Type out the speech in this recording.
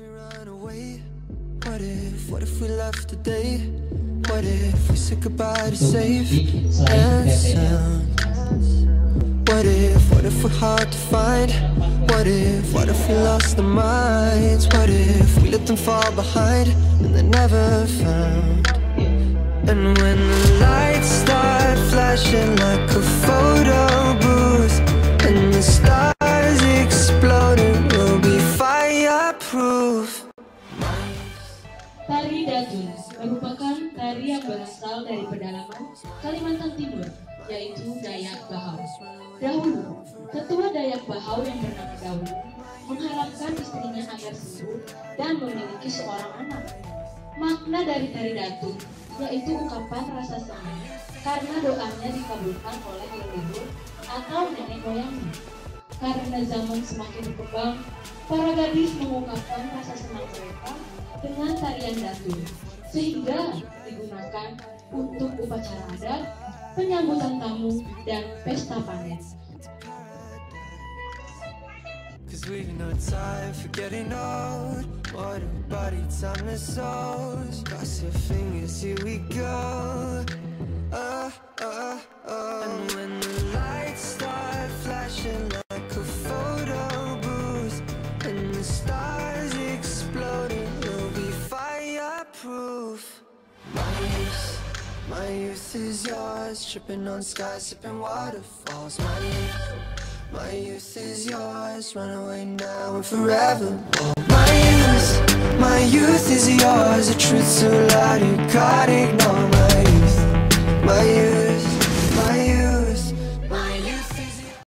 we run away? What if we left today? What if we said goodbye to safe and sound? What if we're hard to find? What if we lost our minds? What if we let them fall behind and they're never found? And when the lights start flashing like a photo booth and the stars exploding, we'll be fireproof. Tari Datun merupakan tari yang berasal dari pedalaman Kalimantan Timur, yaitu Dayak Bahau. Dahulu, tetua Dayak Bahau yang bernama Daud mengharapkan istrinya agar sembuh dan memiliki seorang anak. Makna dari tari Datun yaitu ungkapan rasa senang karena doanya dikabulkan oleh leluhur atau nenek moyangnya. Karena zaman semakin berkembang, para gadis mengungkapkan rasa senang mereka dengan tarian Datun, sehingga digunakan untuk upacara adat, penyambutan tamu, dan pesta panen. Cause we've no time for getting old. What a body, time to souls. Cross your fingers, here we go. And when the lights start flashing like a photo booth and the stars exploding, we'll be fireproof. My youth is yours, tripping on skies, sipping waterfalls. My youth is yours, run away now and forever. My youth is yours, a truth so loud you can't ignore. My youth